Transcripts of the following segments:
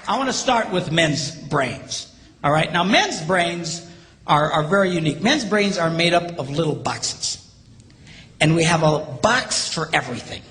I want to start with men's brains. All right, now men's brains are very unique. Men's brains are made up of little boxes. And we have a box for everything.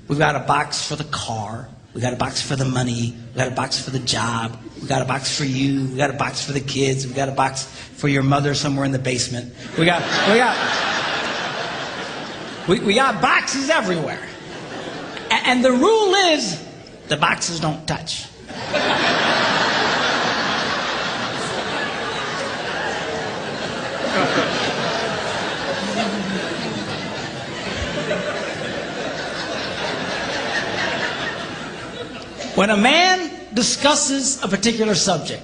We've got a box for the car. We've got a box for the money. We've got a box for the job. We've got a box for you. We've got a box for the kids. We've got a box for your mother somewhere in the basement. We got boxes everywhere. And the rule is, the boxes don't touch. When a man discusses a particular subject,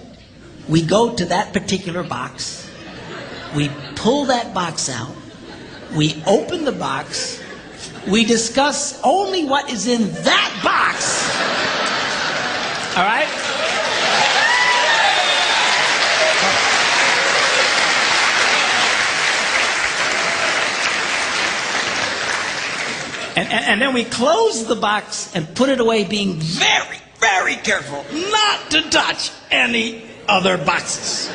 we go to that particular box, we pull that box out, we open the box, we discuss only what is in that box. All right? And then we close the box and put it away, being very, very careful not to touch any other boxes.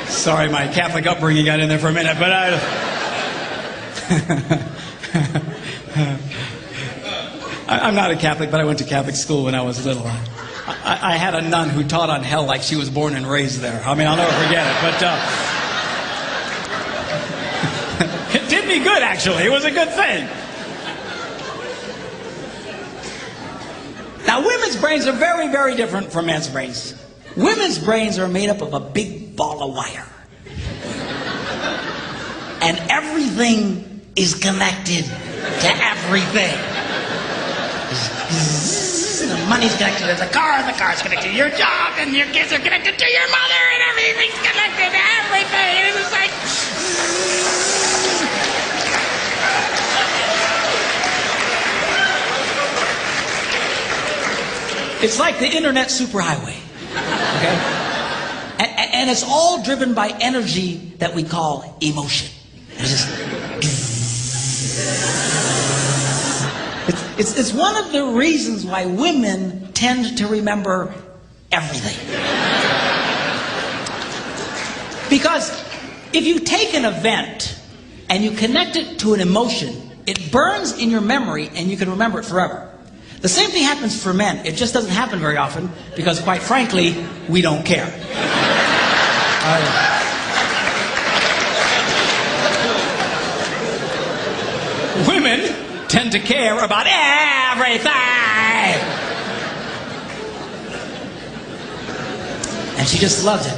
Sorry, my Catholic upbringing got in there for a minute, but I'm not a Catholic, but I went to Catholic school when I was little. I had a nun who taught on hell like she was born and raised there. I mean, I'll never forget it, but it did me good, actually. It was a good thing. Now, women's brains are very, very different from men's brains. Women's brains are made up of a big ball of wire. And everything is connected to everything. The money's connected to the car, and the car's connected to your job, and your kids are connected to your mother, and everything's connected to everything. And it's like... It's like the internet superhighway. Okay? And it's all driven by energy that we call emotion. It's just... It's one of the reasons why women tend to remember everything. Because if you take an event and you connect it to an emotion, it burns in your memory and you can remember it forever. The same thing happens for men. It just doesn't happen very often because, quite frankly, we don't care. Women tend to care about everything. And she just loves it.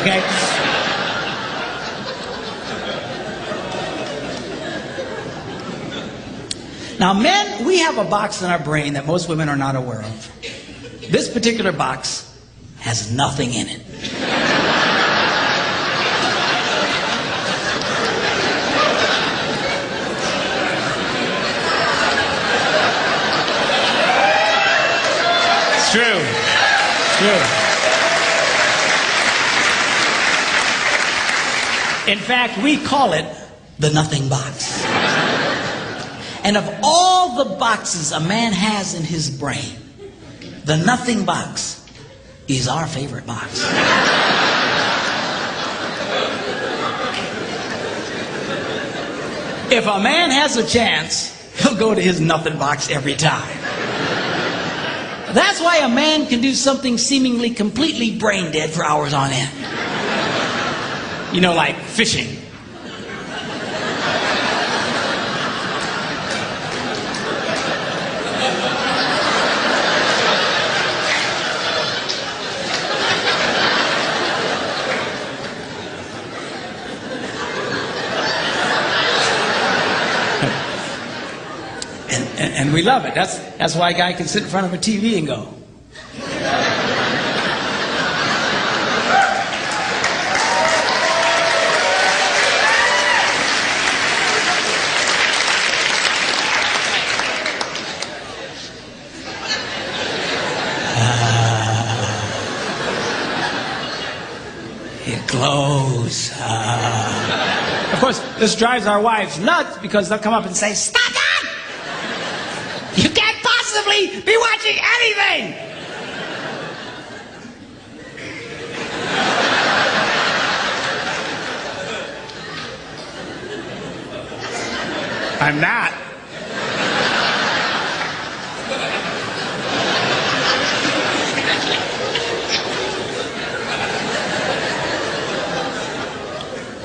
Okay? Now, men, we have a box in our brain that most women are not aware of. This particular box has nothing in it. It's true. It's true. In fact, we call it the nothing box. And of all the boxes a man has in his brain, the nothing box is our favorite box. If a man has a chance, he'll go to his nothing box every time. That's why a man can do something seemingly completely brain dead for hours on end. You know, like fishing. And we love it. That's why a guy can sit in front of a TV and go. clothes. Of course, this drives our wives nuts because they'll come up and say, "Stop that! You can't possibly be watching anything!" I'm not.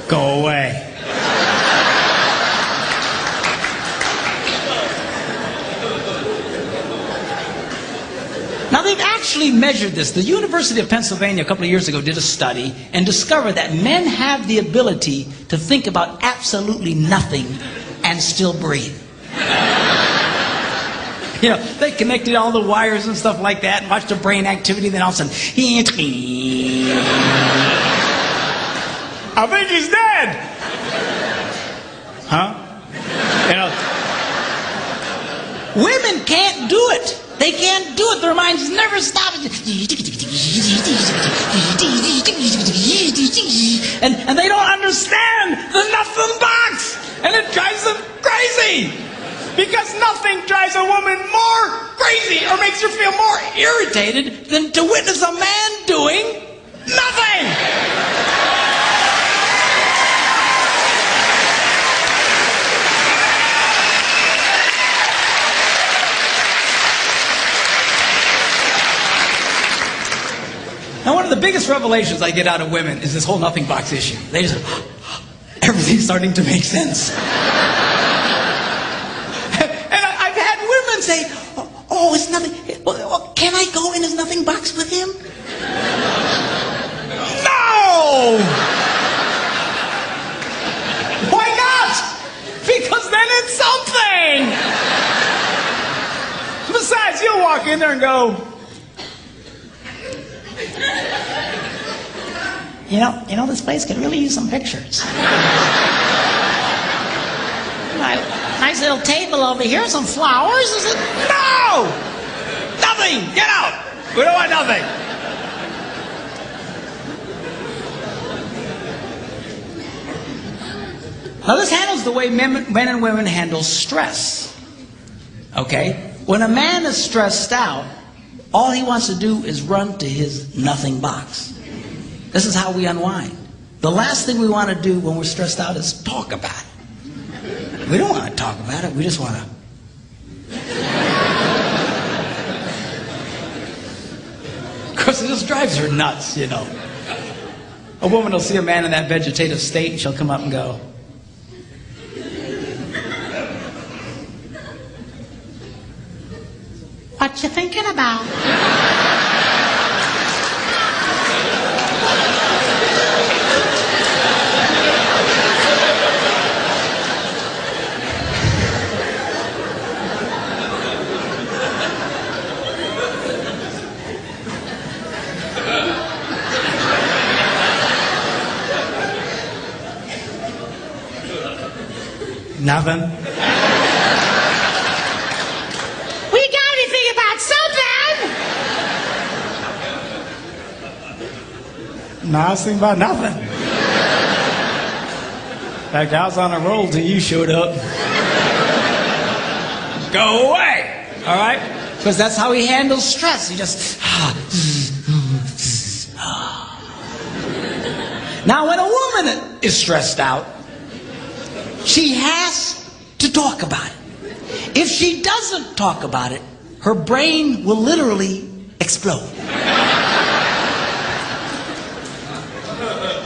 Go away. Now they've actually measured this. The University of Pennsylvania a couple of years ago did a study and discovered that men have the ability to think about absolutely nothing and still breathe. You know, they connected all the wires and stuff like that and watched the brain activity, then all of a sudden, I think he's dead. Huh? You know, women can't do it. They can't do it. Their minds never stop. And they don't understand the nothing box. And it drives them crazy. Because nothing drives a woman more crazy or makes her feel more irritated than to witness a man doing nothing. Now, one of the biggest revelations I get out of women is this whole nothing box issue. They just, everything's starting to make sense. And I've had women say, "Oh, it's nothing. Can I go in his nothing box with him?" No! Why not? Because then it's something. Besides, you'll walk in there and go, You know, this place could really use some pictures. Nice little table over here, some flowers. Is it? No! Nothing! Get out! We don't want nothing. Now this handles the way men and women handle stress. Okay? When a man is stressed out, all he wants to do is run to his nothing box. This is how we unwind. The last thing we want to do when we're stressed out is talk about it. We don't want to talk about it. We just want to. Of course, it just drives her nuts, you know. A woman will see a man in that vegetative state and she'll come up and go, "What you thinking about?" Nothing. We gotta be thinking about something. No, I was thinking about nothing. In fact, I was on a roll till you showed up. Go away. All right? Because that's how he handles stress. He just. Now, when a woman is stressed out, she has to talk about it. If she doesn't talk about it, her brain will literally explode.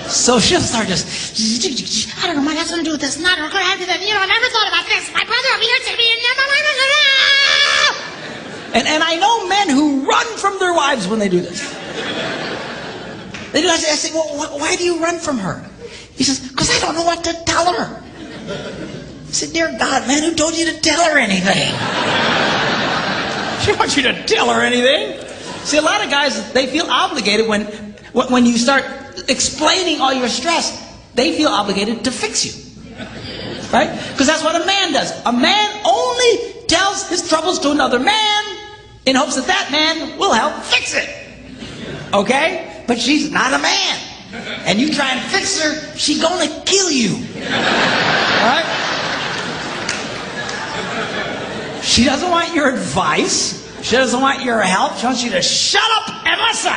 So she'll start just, "I don't know what that's going to do with this. Not going to have to do that. You know, I never thought about this. My brother over here said to me, and I know men who run from their wives when they do this. They do. I say, "Well, why do you run from her?" He says, "Because I don't know what to tell her." I said, "Dear God, man, who told you to tell her anything?" She wants you to tell her anything. See, a lot of guys, they feel obligated when you start explaining all your stress, they feel obligated to fix you. Right? Because that's what a man does. A man only tells his troubles to another man in hopes that that man will help fix it. Okay? But she's not a man. and you try and fix her, she gonna kill you. Right? She doesn't want your advice. She doesn't want your help. She wants you to shut up and listen.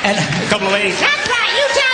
And a couple of ladies, that's right, you tell